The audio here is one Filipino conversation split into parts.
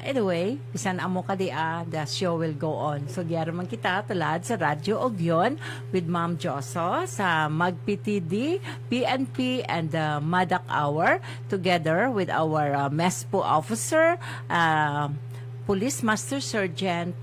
anyway, bisan amo ka di the show will go on. So, gyaraman kita tulad sa Radyo Ogyon with Ma'am Joso sa MagPTD, PNP, and the Madak Hour together with our MESPO officer, Police Master Sergeant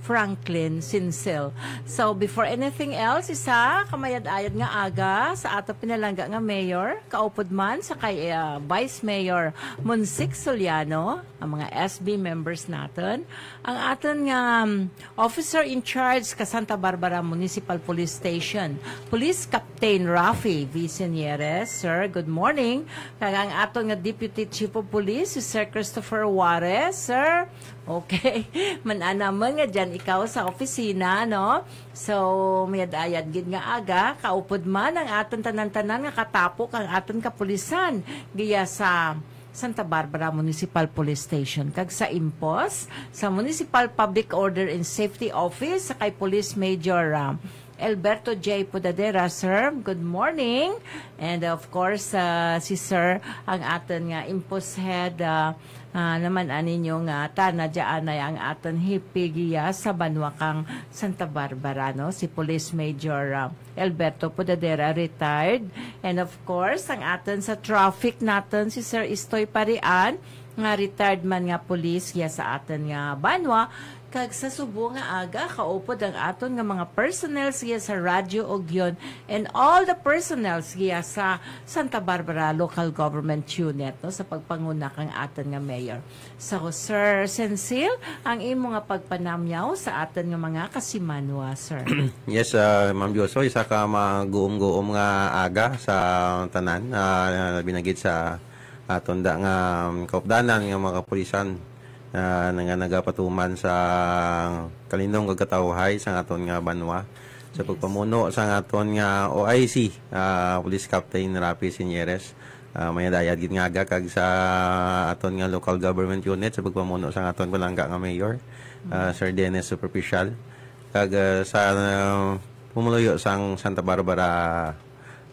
Franklin Sincil. So, before anything else, isa, kamayad-ayad nga aga sa ato pinalangga nga mayor, kaupod man sa kay Vice Mayor Monsic Soliano, ang mga SB members natin, ang aton nga officer in charge ka Santa Barbara Municipal Police Station, Police Captain Rafi Vicenieres. Sir, good morning. Kag ang aton nga Deputy Chief of Police, si Sir Christopher Juarez. Sir, okay. Mananaman nga dyan ikaw sa opisina, no? So, mayad-ayad gid nga aga, kaupod man ang aton tanan-tanan nga katapok ang aton kapulisan giya sa Santa Barbara Municipal Police Station. Kag sa IMPOS, sa Municipal Public Order and Safety Office, sa kay Police Major Alberto J. Podadera. Sir, good morning. And of course, si Sir, ang aton nga IMPOS head, naman aninyo nga tana dyan ay ang aton hipigiya sa Banwakang Santa Barbara, no? Si Police Major Alberto Podadera, retired. And of course, ang aton sa traffic natin, si Sir Istoy Parian, nga retired man nga police ya sa aton nga Banwa. Kag sa Subo nga aga, kaupod ang aton nga mga personnel siya sa Radyo Ogyon and all the personnel siya sa Santa Barbara Local Government Unit, no, sa pagpanguna kang aton nga mayor. So, Sir Sensil, ang imo nga pagpanamyaw sa aton nga mga kasimanwa, sir. Yes, Ma'am Joso, isa ka maguom-guom nga aga sa tanan, binagid sa aton da nga kaupdanan nga mga kapulisan nga nagapatuman sa kalinong kagkatawhay sa aton nga Banwa sa pagpamuno sa aton nga OIC, Police Captain Rafi Vicenieres. Mayadayad gid nga aga kag sa aton nga local government unit sa pagpamuno sa aton palangga nga mayor, Sir Dennis Superficial, kag sa pumuluyo sang Santa Barbara,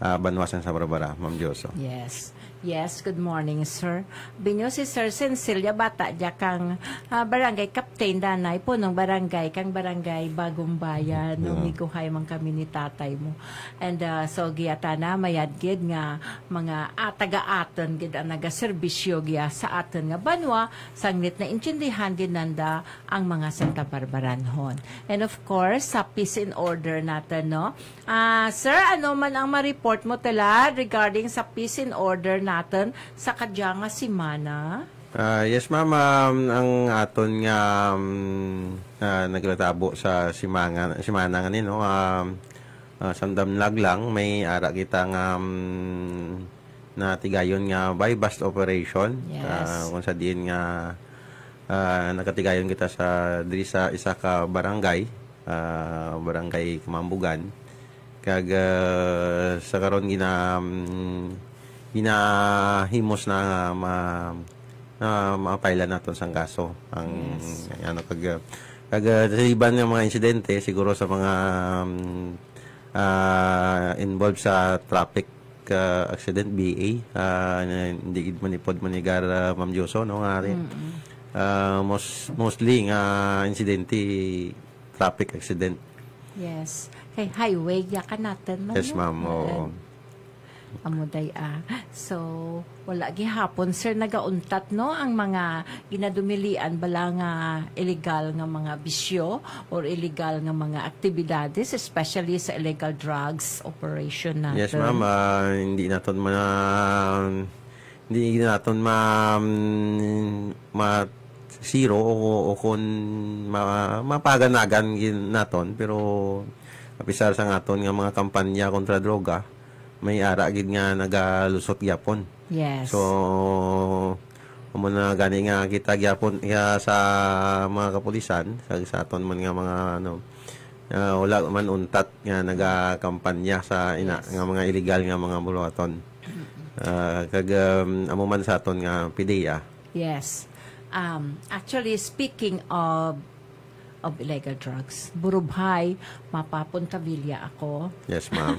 Banwa Santa Barbara, Ma'am Joso. Yes. Yes, good morning, sir. Binyo si Sir Sensilia Bata, dya kang barangay captain danay po ng barangay, kang barangay Bagong Bayan, nung miguhay man kami ni tatay mo. And so, giyata na, mayadgid nga mga taga-aton, gid ang nagaserbisyo giya sa aton nga Banwa, sangnit na intindihan ginanda ang mga Santa Barbaranhon. And of course, sa peace and order natin, no? Sir, ano man ang ma-report mo tala regarding sa peace and order natin sa kadyanga simana? Yes, ma'am. Ang aton nga naglatabo sa simana nga nino, sandamlag lang, may ara kita nga natigayon nga by bust operation. Yes. Kung sa diin nga nakatigayon kita sa diri sa isa ka barangay, barangay Kamambugan. Kag sa karon ginahimos na mapailan naton sang kaso ang ano kag sa iban ng mga insidente siguro sa mga involved sa traffic accident BA, hindi manipod manigar, Ma'am Joso, no nga rin. Mostly nga insidente traffic accident. Yes. Kay highway ka natin, no? Yes, ma'am. Oo. Amuday So, wala gihapon, sir, nagauntat, no, ang mga ginadumilian bala nga illegal nga mga bisyo or illegal nga mga aktibidades, especially sa illegal drugs operation natin. Yes, ma'am. Hindi naton zero o kung mapaganagan naton, pero kapisar sa aton nga mga kampanya kontra droga, may ara gid nga nagalusot gyapon. Yes. So muna gani nga kita gyapon sa mga kapulisan sa aton man nga mga wala man untat nga nagakampanya sa ina nga mga illegal nga mga bulaton. Kag amo man sa aton nga PDEA. Yes. Actually, speaking of illegal drugs, Burubhay, mapapunta Villa ako. Yes, ma'am.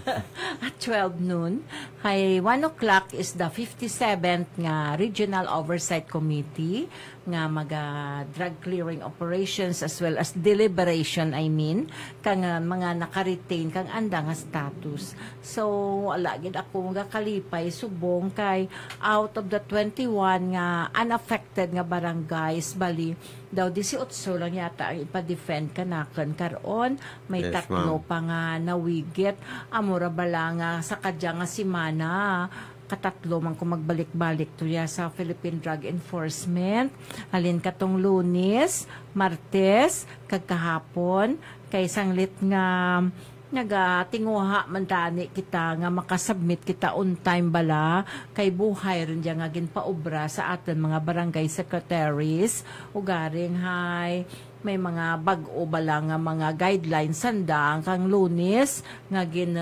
At 12 noon. Kay 1 o'clock is the 57th nga Regional Oversight Committee. nga maga drug clearing operations as well as deliberation, I mean, kang mga naka-retain kang anda nga status. So wala gid ako nga kalipay subong kay out of the 21 nga unaffected nga barangays, bali daw 18 lang yata ang ipa-defend kanakan karon, may Yes, tatlo ma'am. pa nga nawigit. Amura bala nga sa kadya nga simana katatlo man ko magbalik-balik to ya sa Philippine Drug Enforcement. Halin katong Lunes, Martes, kagkahapon, kay sanglit nga nagatinguha man tani kita nga makasubmit kita on time bala kay buhay rin diya nga ginpaobra sa aton mga barangay secretaries ugaring hay may mga bag-o bala nga mga guidelines sandang kang Lunes nga gin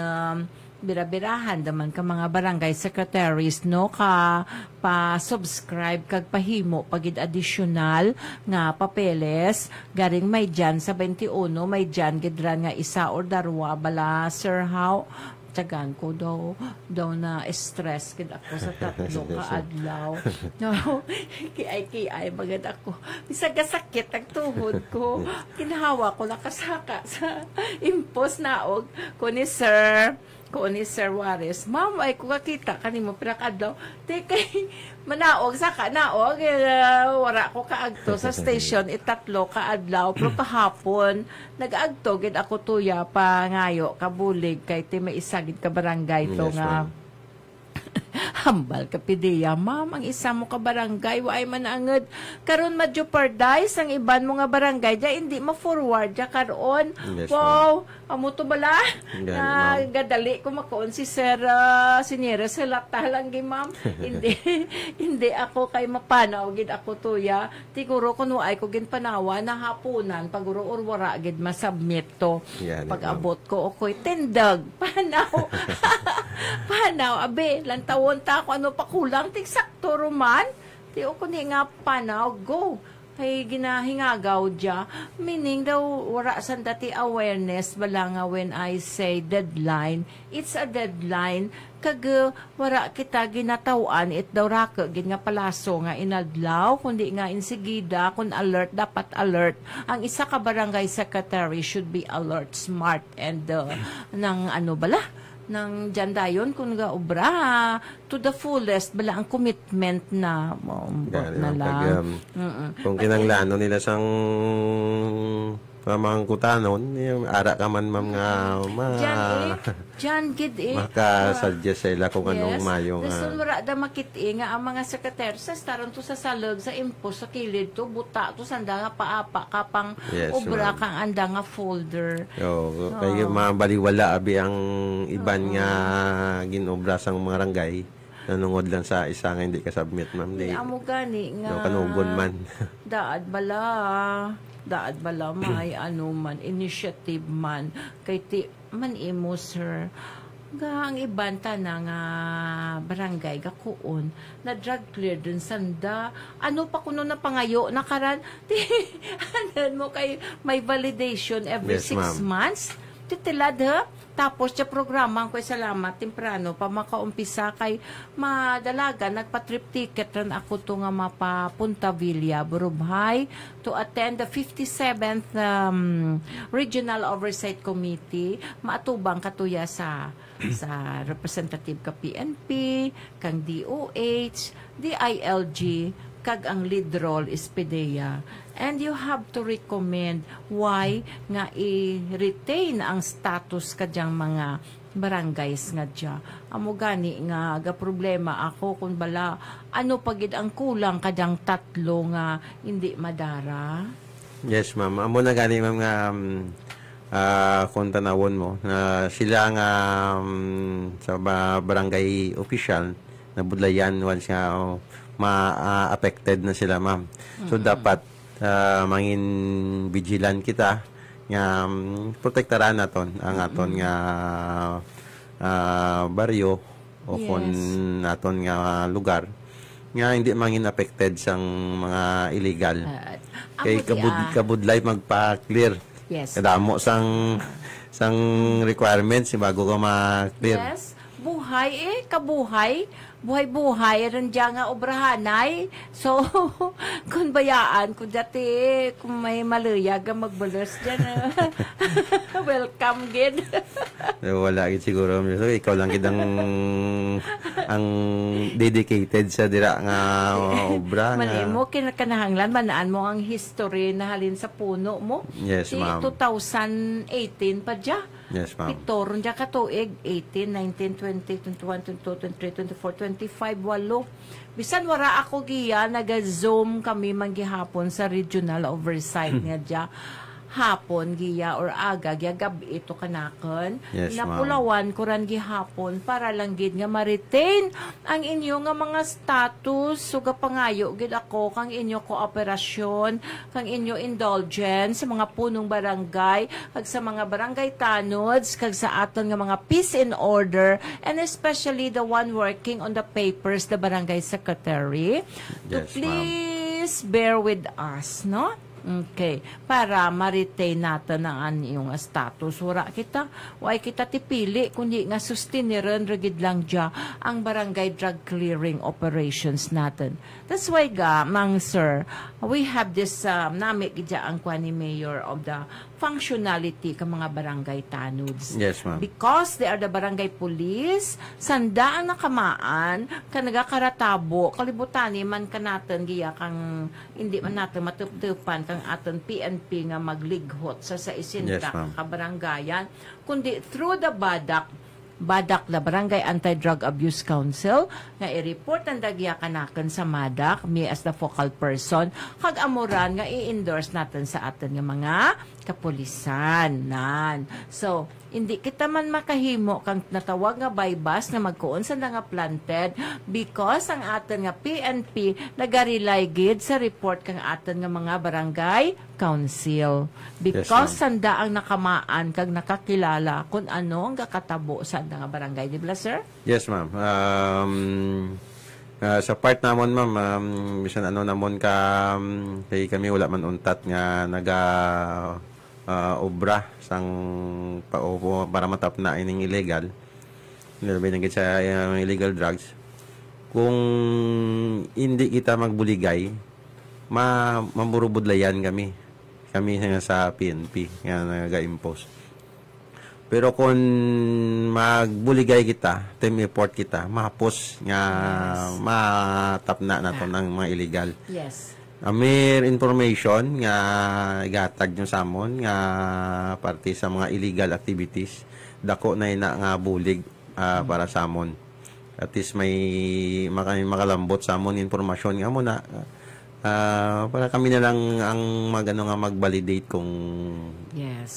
bira-birahan daman ka mga barangay secretaries no ka pa-subscribe kag pahimo pagid additional nga papeles garing may dyan sa 21 may dyan gidran nga isa or darwa bala sir how tagan ko daw na stress kid ako sa tatlo ka adlaw no kay bagad ako bisag sakit ang tuhod ko kinahawa ko nakasaka sa impos naog ko ni Sir Juarez, ma'am, ay ko kakita kanimo pinakadlaw. Kay manaog saka naog wala ko kaagto sa station itatlo ka adlaw pero kahapon nag-agto gid ako tuya pa ngayo kabulig kay ti may isagid ka barangay to Yes, nga ma'am. hambal ka pidiya, ma'am, ang isa mo ka barangay, waay man angad. Karon ma-jeopardize ang iban mo nga barangay, dya hindi ma-forward dya karon. Yes, Wow, amo to bala? Gani, Na ma'am. gadali ko makoon si Sir Siniera sa lang gi, ma'am. hindi ako kay mapanaw gid ako tuya. Tiguro kuno ay ko gin panawa na hapunan paguro or wara gid masubmit to. Gani, Pag ma'am. abot ko okoy tindag panaw. Panaw abe lantawon ta ko ano pa kulang tig sakto roman. Ti ko ni nga panaw go. Kay ginahingagaw dya. Meaning daw, wala san dati awareness, bala nga when I say deadline, it's a deadline. Kag wala kita ginatawan, it daw raka, gin nga palaso nga inadlaw, kundi nga insigida, kung alert, dapat alert. Ang isa ka barangay secretary should be alert, smart, and nang ano bala, ng jandayon kung nga obra to the fullest bala ang commitment na Gani, na ma'am. lang. Kung kinanglano nila sang pamangkutanon, yung ara ka man, ma'am, nga Jan gid makasuggest sila kung anong mayo nga. Dason wala da makiti nga ang mga sekretary sa staron to sa salog sa impos sa kilid to buta to sanda nga paapa kapang Yes, obra ma'am. kang anda nga folder. Kaya mabaliwala abi ang iban nga ginobra sang mga ranggay. Nanungod lang sa isa nga hindi ka submit, ma'am. Di, Amo gani nga kanugon man. daad bala may ano man initiative man kay ti man imo sir nga ang ibanta na nga barangay gakuon na drug clear dun sanda ano pa kuno na pangayo na karan ti anan mo kay may validation every Yes, 6 ma'am. months titilad ha tapos sa programa ko salamat temprano pa makaumpisa kay madalaga nagpa-trip ticket ran ako to nga mapapunta Villa Burubhay to attend the 57th Regional Oversight Committee maatubang katuya sa representative ka PNP kang DOH DILG kag ang lead role is PDEA. And you have to recommend why nga i-retain ang status kadyang mga barangays nga dya. Amo gani nga ga problema ako kung bala ano pagid ang kulang kadyang tatlo nga hindi madara. Yes, ma'am. Amo na gani, ma'am, nga kung tanawon mo na sila nga sa barangay official na budlayan once nga ma-affected na sila, ma'am. So, dapat mangin vigilant kita nga protektaran naton ang aton nga baryo o Yes. kon naton nga lugar nga hindi mangin affected sang mga illegal. Kay kabudlay magpa-clear. Yes. Kadamo sang requirements bago ka ma-clear. Yes. Buhay kabuhay. buhay-buhay rin dyan nga obrahanay. So, kung bayaan, kung dati, kung may maluyag ang magbulos dyan, welcome, gid. Wala gid siguro. So, ikaw lang gid ang dedicated sa dira nga obra. Malay mo, kinakanahanglan, manaan mo ang history na halin sa puno mo. Yes, ma'am. 2018 pa dyan. Yes, ma'am. Pitoron dyan katuig, 18, 19, 20, 21, 22, 23, 24, 25, 8. Bisan wara ako giya, naga-zoom kami manggihapon sa regional oversight nga dyan. Hapon giya or aga giya gabi ito kanakan. Yes, Napulawan ko ran gihapon para lang gid nga ma-retain ang inyo nga mga status suga pangayo gid ako kang inyo kooperasyon, kang inyo indulgence sa mga punong barangay, kag sa mga barangay tanods, kag sa aton nga mga peace and order, and especially the one working on the papers, the barangay secretary, to Yes, please bear with us, no? Okay. Para ma-retain natin ang iyong status. Wala kita, why kita tipili, kundi nga sustiniran rigid lang dya ang barangay drug clearing operations natin. That's why mang sir, we have this, nami gidya ang kwa ni Mayor of the functionality ka mga barangay tanods. Yes, ma'am. Because they are the barangay police, sandaan na kamaan, ka nagakaratabo, kalibutani man ka natin, giya kang, hindi man natin matutupan kang aton PNP nga maglighot sa isinta Yes, ma'am. kabarangayan, kundi through the BADAC na Barangay Anti-Drug Abuse Council nga i-report ang dagya kanakan sa MADAC, me as the focal person, kag amuran nga i-endorse natin sa atin nga mga kapulisan. So, hindi kita man makahimo kang natawag nga bypass nga magkuon sa nga planted because ang atin nga PNP nagarelay gid sa report kang atin nga mga barangay council. Because sanda ang nakamaan kag nakakilala kung ano ang kakatabo sa nga barangay, di ba, sir? Yes, ma'am. Sa part namon, ma'am, bisan ano namon ka, kay kami wala man untat nga obra sang para matap na ining illegal. Nilabay na sa illegal drugs. Kung hindi kita magbuligay, mamburubudlayan kami. Kami sa PNP nga naga-impose. Pero kung magbuligay kita, team report kita, mahapos nga matap na nato ng mga illegal. Yes. May information nga igatag nyo sa amon nga parte sa mga illegal activities. Dako na ina nga bulig para sa amon. At least may makalambot sa amon informasyon nga mo na para kami na lang ang mag-validate kung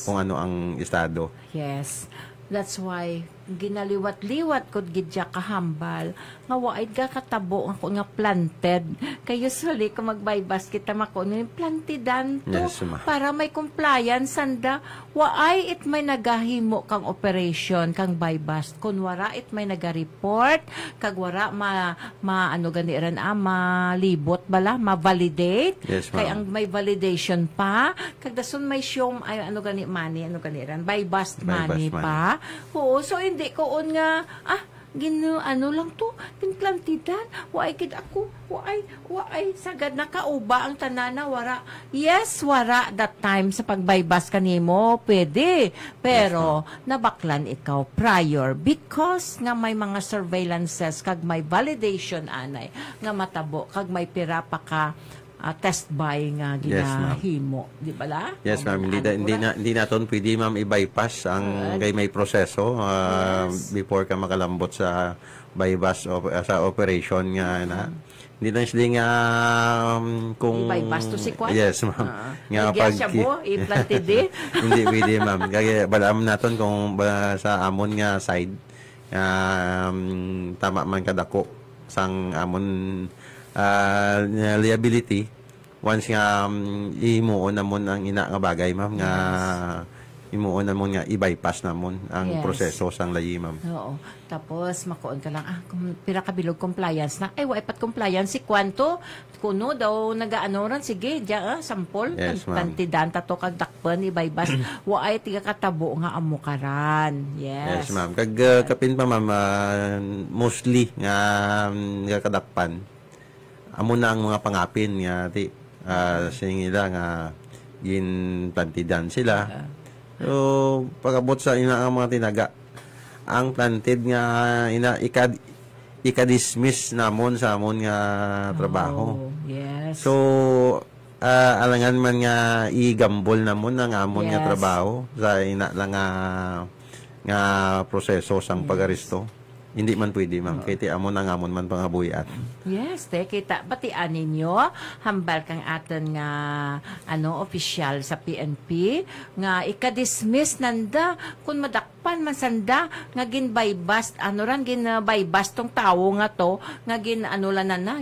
ano ang estado. Yes. That's why ginaliwat-liwat kod gidya kahambal nga waay ga katabo ako nga planted kay usually kung magbaybas kita makuno plantidan to para may compliance sanda waay it may nagahimo kang operation kang baybas kun wara it may naga-report kag wara ano ganiran malibot bala ma-validate kay ang may validation pa kag dason may show ay ano gani money ano ganiran baybas money pa oo so hindi ko nga ano lang to tinplantidan waay kid ako waay sagad nakauba ang tanana wara that time sa pagbaybas kanimo pwede pero nabaklan ikaw prior because nga may mga surveillances kag may validation anay nga matabo kag may pira pa ka test buy nga ginahimo, di ba la? Yes, ma'am. Hindi naton pwede, ma'am, i-bypass ang kay may proseso before ka makalambot sa bypass sa operation nga na. Hindi lang sila nga kung i-bypass to si Kwan? Yes, ma'am. Nga pag siya mo, i-planted eh. Hindi pwede, ma'am. Kaya balam naton kung sa amon nga side tama man kadako sang amon liability once nga imuon namon ang ina nga bagay, ma'am, nga imuon namon nga i-bypass namon ang Yes. proseso sang layi, ma'am. Oo. Tapos, makuon ka lang, pira kabilog compliance na. Ay, waipat compliance. Si Kwanto, kuno daw, nagaano ran, sige, diya, sampol. Yes, ma'am. Tantidan, tato, kagdakpan, ibaybas. Waay, tiga katabo nga amukaran. Yes. Yes, ma'am. Kag kapin pa, ma'am, mostly nga kadakpan. Amo na ang mga pangapin nga ti siningila nga ginplantidan sila. So, pagabot sa ina ang mga tinaga, ang planted nga ika-dismiss namon sa amon nga trabaho. Oh, yes. So, alangan man nga igambol namon ang amon nga Yes. trabaho sa ina lang nga proseso sang pag-aristo. Hindi man pwede, ma'am. Kaya ti amon ang amon man pangabuhian. Yes, te kita batian ninyo hambal kang aton nga opisyal sa PNP nga ika-dismiss nanda kun madakpan man sanda nga ginbaybast ginbaybast tong tawo nga to nga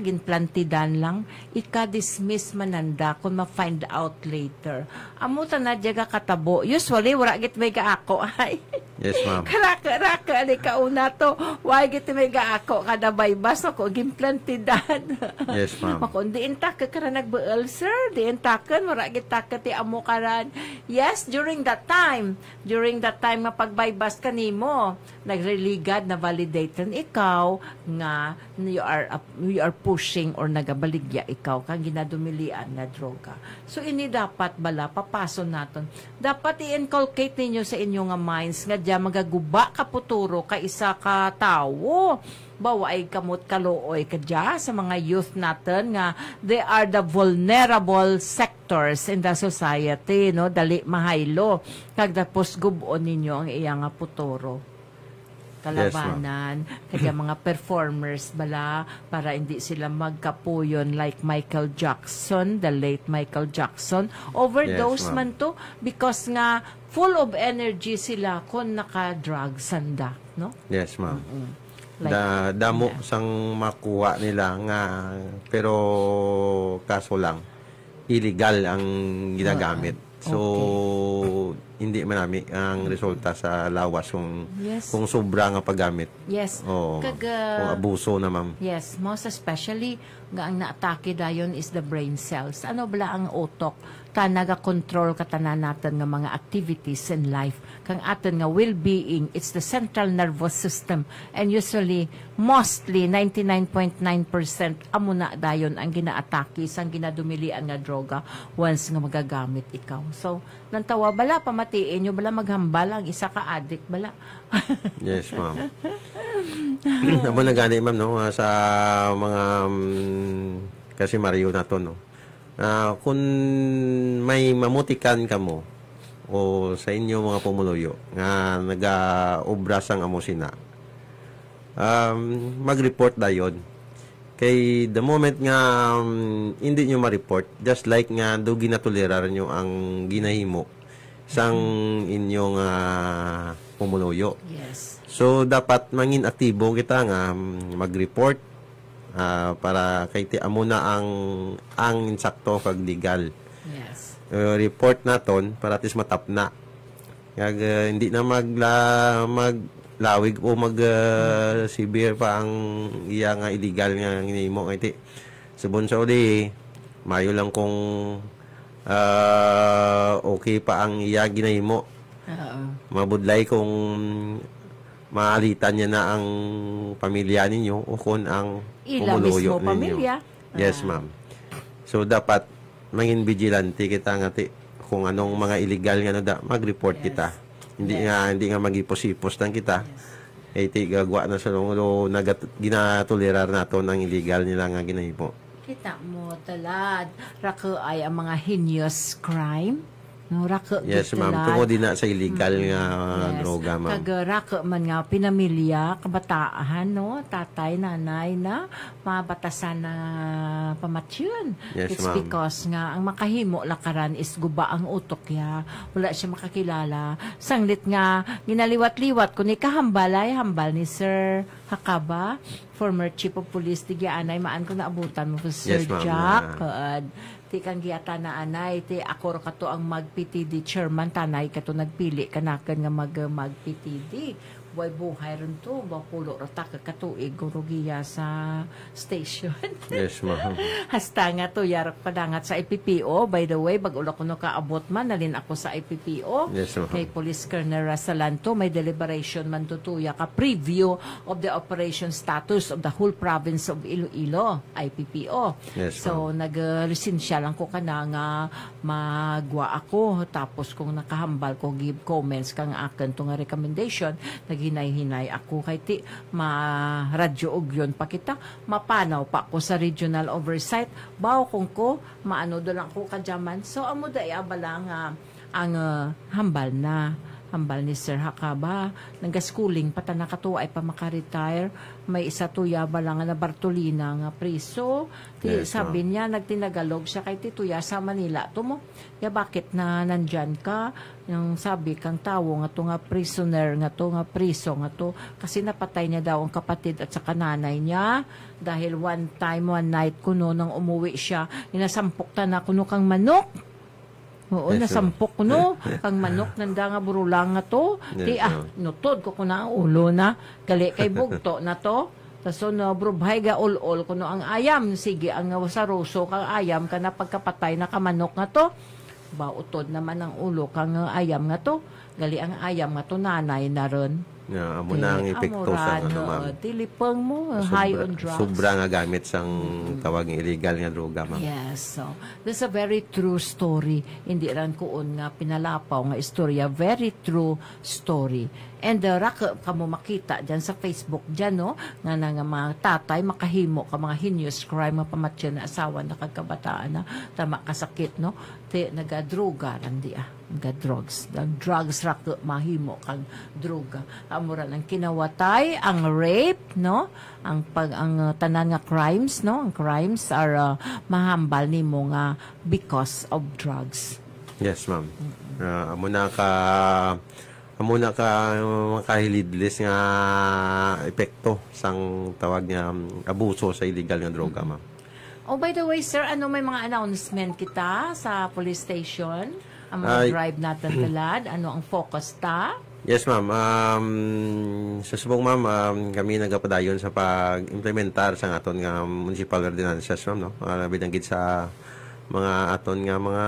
ginplantidan lang ika-dismiss man nanda kun ma-find out later. Amo ta na diya katabo. Usually wala git may gaako ay. Yes, ma'am. Karaka ni kauna to. Why git may gaako kada baybas ako gimplantidan. Yes, ma'am. Makon di intak ka nagbuel sir, di intakan wala git ti amo karan. Yes, during that time nga pagbaybas kanimo, nagreligad na validaten ikaw nga you are pushing or nagabaligya ikaw kang ginadumilian na droga. So ini dapat bala papason naton. Dapat i-inculcate ninyo sa inyo nga minds nga diya magaguba ka puturo ka isa ka tawo. Bawa ay kamot kalooy ka diya sa mga youth natin nga they are the vulnerable sectors in the society, no? Dali mahaylo. Kagdapos gubon ninyo ang iyang nga puturo. Kalabanan, kaya mga performers bala para hindi sila magkapuyon like Michael Jackson, the late Michael Jackson. Overdose Yes, ma'am. man to because nga full of energy sila kung naka-drug sanda, no? Yes, ma'am. Like, Damo sang makuha nila nga pero kaso lang illegal ang ginagamit. So hindi manami ang resulta sa lawas kung Yes. kung sobra nga paggamit. Yes. Oo. Kung abuso na, ma'am. Yes, most especially nga ang naatake dayon is the brain cells. Ano bala ang utok? Ta naga-control katanan natin nga mga activities in life. Kang aton nga well-being, it's the central nervous system. And usually, mostly, 99.9% amo na dayon ang ginaatake sang ginadumilian nga droga once nga magagamit ikaw. So, nantawa bala, pamatiin nyo bala maghambal ang isa ka addict bala. Yes, ma'am. Amo na gani, ma'am, no? Sa mga kasi Mario na to, no? Kung may mamutikan ka mo o sa inyo mga pumuluyo nga nag-obra sang amosina, mag-report dayon. Kay the moment nga hindi nyo ma-report, just like nga do ginatolerar nyo ang ginahimo sang inyong pumuluyo. Yes. So, dapat mangin aktibo kita nga mag-report para kay ti amo na ang insakto kag legal. Yes. Report naton para tis matapna. Kag hindi na maglawig o severe pa ang iya nga illegal nga ginahimo kay ti subon sa uli mayo lang kung okay pa ang iya ginahimo. Mabudlay kung maalitan niya na ang pamilya ninyo o kung ang Ila pumuluyo mismo pamilya. Yes, ma'am. So, dapat maging vigilante kita nga kung anong mga illegal nga mag-report kita. Hindi nga magipos-ipos lang kita. Ti gagawa na sa lungulo ginatolerar nato ng illegal nila nga ginahimo. Kita mo talad. Rako ay ang mga heinous crime. No, rako Yes, ma'am. Tungo din na sa illegal nga droga, ma'am. Rako man nga pinamilya, kabataan, no? Tatay, nanay na mabatasan na pamatsyon. Yes, It's ma'am. because nga ang makahimo lakaran is guba ang utok ya. Wala siya makakilala. Sanglit nga ginaliwat-liwat kun ikahambalay hambal ni Sir Hakaba, former Chief of Police di Gianay, maan ko naabutan mo po Sir Yes, ma'am. Jack. ti kang giyata na anay, ti ako ka to ang mag-PTD chairman, tanay ka to nagpili, kanakan nga mag-PTD. Buhay rin to, bapulo rata ka katuig, gurugiya sa station. Yes, ma'am. Hasta nga to, yarak padangat sa IPPO. By the way, bag-ula ko no kaabot man, nalin ako sa IPPO. Yes, ma'am. Kay Police Colonel Rasalanto, may deliberation man tutuya ka preview of the operation status of the whole province of Iloilo, IPPO. Yes, so, nag-lisensya lang ko ka na nga magwa ako. Tapos, kung nakahambal ko, give comments kang akin to nga recommendation, naghinay-hinay ako kay ti ma-radyo og yun pa kita, mapanaw pa ako sa regional oversight. Bawo kung ko, maano do lang ko kadyaman. So, amo da abala nga ang hambal ni Sir Hakaba, nag-schooling, pata nakatuwa ay pa makaretire, may isa tuya ba lang na Bartolina nga priso, sabi niya, nagtinagalog siya kay tituya sa Manila, tumo, ya bakit na nandyan ka, yung sabi kang tawo nga to nga prisoner, nga to nga priso, nga to, kasi napatay niya daw ang kapatid at sa kananay niya, dahil one night kuno nang umuwi siya, inasampok ta na kuno kang manok, oo, yes, nasampok ko no. Kang manok nanda nga burulang nga to. Yes, nutod ko na ang ulo na. Gali kay bugto na to. Taso no, brubhay ga ol-ol ko no ang ayam. Sige, ang wasaroso kang ayam ka na pagkapatay na kamanok nga to. Bautod naman ang ulo kang ayam nga to. Gali ang ayam nga to, nanay na ron. Amo na ang epekto sa ano, ma'am. Tilipang mo, high on drugs. Sobra nga gamit sang tawaging illegal nga droga, ma'am. Yes, so this is a very true story. Hindi ran kuon nga pinalapaw nga istorya, very true story. And raka kamo makita dyan sa Facebook dyan, no? Nga nga mga tatay, makahimo ka mga heinous crime, mga pamatyan na asawa na kagkabataan na tama kasakit, no? Nagadroga, randi drugs. Drugs raka mahimo kang droga. Amura ng kinawatay, ang rape, no? Ang tanan nga crimes, no? Ang crimes are mahambal nimo nga because of drugs. Yes, ma'am. Amo na ka makahilidlis nga epekto sang tawag niya abuso sa illegal nga droga, ma'am. Oh, by the way, sir, ano may mga announcement kita sa police station? Ang mga drive natin talad, ano ang focus ta? Yes, ma'am. Sa subong, ma'am, kami nagapadayon sa pag-implementar sa aton nga municipal ordinances, ma'am, no? Binanggit sa mga aton nga mga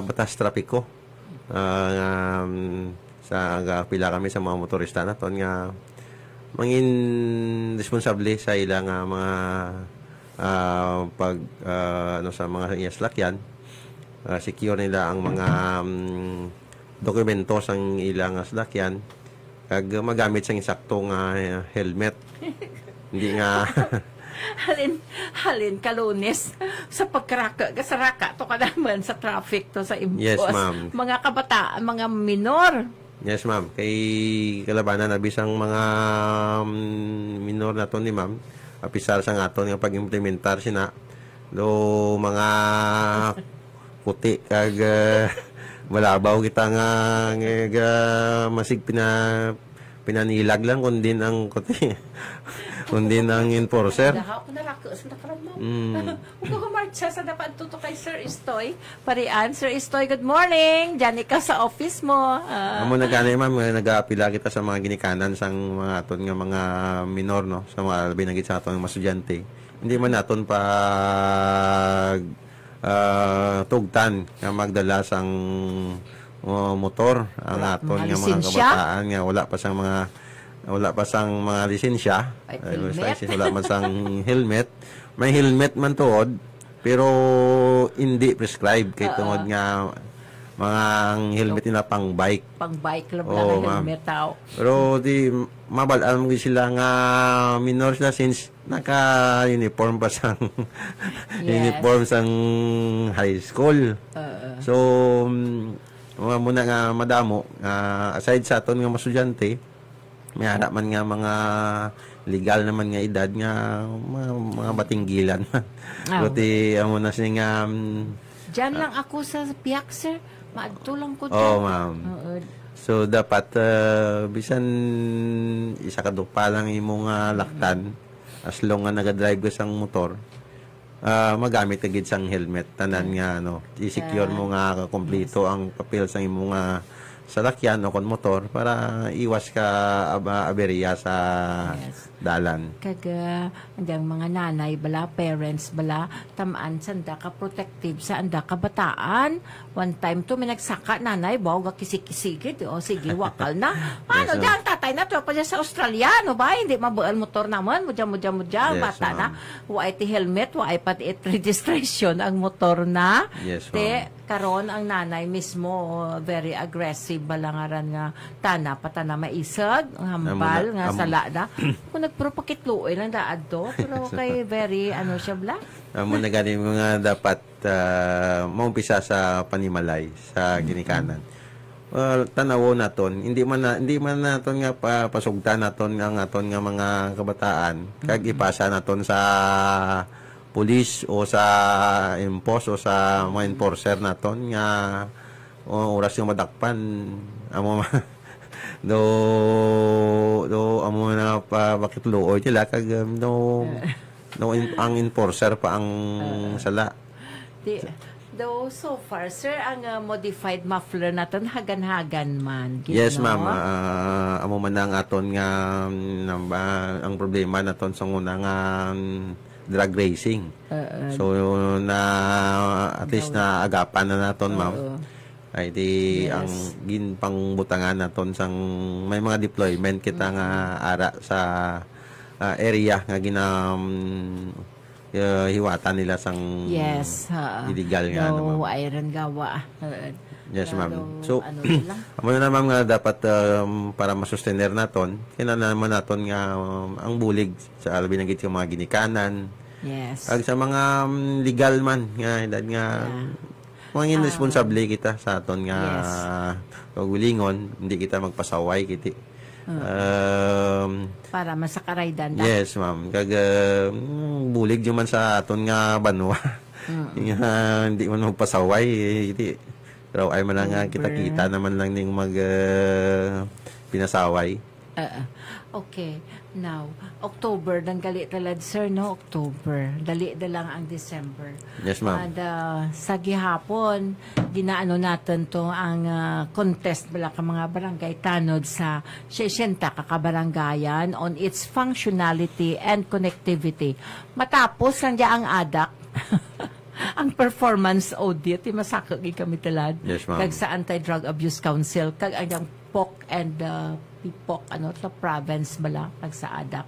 batas trapiko. Sa pila kami sa mga motorista naton nga mangin responsable sa ilang mga sa mga iyaslakyan, secure nila ang mga dokumento sang ilang sasakyan kag magamit sang saktong helmet. Hindi nga halin kalunis sa pagkaraka kasaraka to kadaman sa traffic to sa impos. Yes, ma'am. Mga kabataan, mga minor. Yes, ma'am. Kay kalabanan na bisang mga minor na to ni ma'am, apisar sa aton nga pag-implementar sina do mga puti kag malabaw kita nga masig pinanilag lang kundi ang kuti. Kundi ng enforcer. Ako narako sa nakaramo. Kung kumarcha sa dapat tuto kay Sir Istoy. Parian, Sir Istoy, good morning. Diyan ka sa office mo. Amo nagana ma'am, nag-aapila kita sa mga ginikanan sang mga aton nga mga minor, no, sa mga binanggit sa aton nga estudyante. Hindi man naton pag tugtan nga magdala sang motor ang aton nga mga kabataan nga wala pa sang mga lisensya, wala man sang helmet. May helmet man tuod pero hindi prescribed kay tungod nga mga helmet na pang bike lang ang helmet tao. Pero di mabalaan mo sila nga minor sila since naka-uniform pa sang uniform sang high school. So muna nga madamo aside sa aton nga estudyante, may harap man nga mga legal naman nga edad nga mga batinggilan man. Buti amo na siya nga diyan lang ako sa piyak, sir. Maadto lang ko. Ma'am. So dapat bisan isa ka pa lang imong laktan as long nga naga-drive ka sang motor, magamit agad sang helmet tanan nga i-secure mo nga kompleto ang papel sa imong salakyan o kon motor para iwas ka aberya sa dalan. Andang mga nanay bala, parents bala, tamaan sanda ka protective sa anda ka bataan. One time to may nagsaka nanay, bawa kisik-kisikit, sige, wakal na. Ano, diyan tatay na to, pa sa Australia, no ba? Hindi mabual motor naman, mudya, bata na. Waay ti helmet, waay pati registration ang motor na. Yes, karon ang nanay mismo, very aggressive, balangaran nga, patana maisag, hambal, nga sala na. Kung nagpropakitluoy lang daad to, pero kay very, siya bla? Amo na galing mga dapat maumpisa sa panimalay, sa ginikanan. Well, tanawo naton, hindi man naton nga pasugtan naton ang aton nga mga kabataan, kag ipasa naton sa pulis o sa impos o sa mga enforcer naton nga oras yung madakpan amo amo na pa bakit luoy sila kag ang enforcer pa ang sala. So far, sir, ang modified muffler natin, hagan-hagan man. Yes, ma'am. Amo man ang aton nga ang problema naton sa unang drag racing. So, at least na agapan na naton, ma'am. Ay di ang ginpangbutangan naton sang may mga deployment kita nga ara sa area nga hiwatan nila sang illegal nga iron gawa. Yes, ma'am. So, amo na ma'am nga dapat para masustener naton, kinahanglan naton nga ang bulig sa albi ng mga ginikanan. Yes. Ag sa mga legal man nga edad nga mga irresponsable kita sa aton nga pagwilingon, hindi kita magpasaway kiti. Para masakaraydan da. Yes, ma'am. Kag bulig man sa aton nga banwa. Hindi man magpasaway kiti. Pero ay man lang kita-kita naman lang ning pinasaway. Okay. Now, October, nang gali talad, sir, no? October. Dali na lang ang December. Yes, ma'am. And sa gihapon, ginaano natin to ang contest bala ka mga barangay tanod sa 60 kakabarangayan on its functionality and connectivity. Matapos, nandiyan ang ADAC. Ang performance audit, masakagi kami talad. Yes, ma'am. Kag sa Anti-Drug Abuse Council, kag ang POC and PIPOC, sa province bala, kag sa ADAC.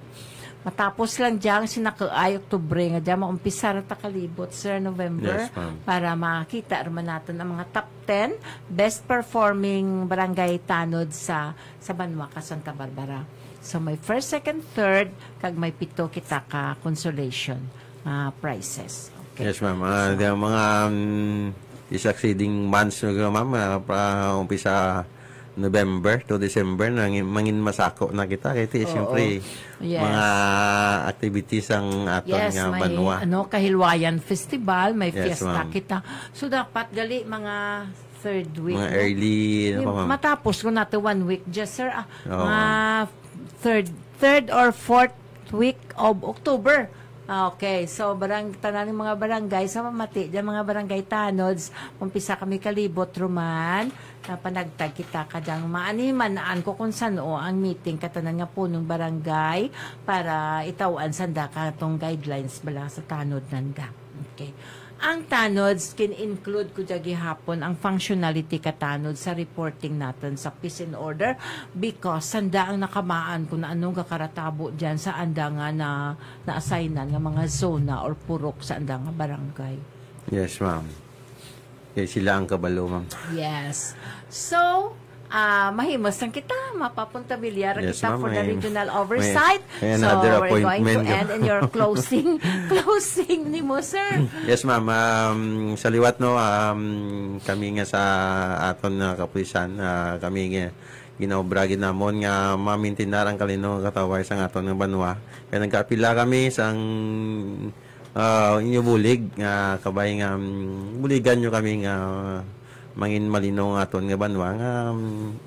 Matapos lang dyan, sinakaay Oktubre nga dyan, maumpisa na takalibot, sir, November, yes, para makita naman natin ang mga top 10 best performing barangay tanod sa Banwaka, Santa Barbara. So, may first, second, third, kag may pito kita ka consolation prizes. Okay. Yes, ma'am. Mga succeeding months, ma'am, umpisa November to December mangin masako na kita kaya siyempre mga activities ang aton nga banwa. Kahilwayan festival, may fiesta kita. So dapat gali mga third week. Mga early matapos ko natin 1 week just sir. Mga third or fourth week of October. Okay, so tanan mga barangay sa mamati, diyan mga barangay tanods, umpisa kami kalibot ruman, panagtag kita kadang maanimanaan ko kung sano ang meeting katanan nga punong barangay para itawan sanda ka tong guidelines bala sa tanod nanda. Okay. Ang tanods kin-include ko dyan gihapon ang functionality katanod sa reporting natin sa peace and order because sanda ang nakamaan kung anong kakaratabo dyan sa anda nga na-assignan nga mga zona or purok sa anda nga barangay. Yes, ma'am. Sila ang kabalo, ma'am. Yes. So, mahimos lang kita, mapapunta bilyar kita for the regional oversight. So, we're going to end in your closing ni mo, sir. Yes, ma'am. Sa liwat, no, kami nga sa aton na kapulisan, kami nga ginaobragin namon nga mamintinar ang kalino kataway sa aton ng banwa. Kaya nagkapila kami sang inyo bulig, kabay nga buligan nyo kami nga mangin malino nga aton nga banwa nga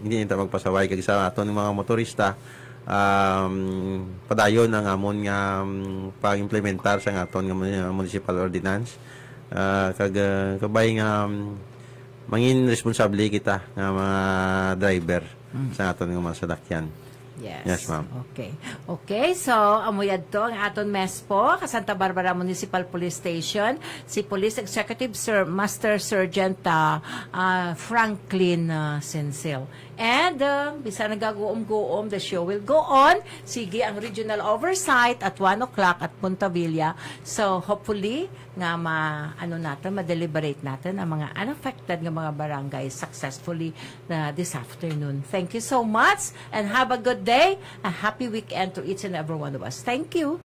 hindi nita magpasaway kag sa aton mga motorista padayon ang amon nga pag-implementar sa aton nga municipal ordinance. Kabay nga mangin responsable kita nga mga driver sa aton nga mga sadakyan. Yes, ma'am. Okay. Okay, so amuyad to ang aton MESPO, Santa Barbara Municipal Police Station, si Police Executive Master Sergeant Franklin Sensil. And bisa nagaguom-guom, the show will go on. Sige ang regional oversight at 1 o'clock at Punta Villa. So hopefully nga ma-deliberate natin ang mga unaffected nga mga barangay successfully this afternoon. Thank you so much and have a good day. A happy weekend to each and every one of us. Thank you.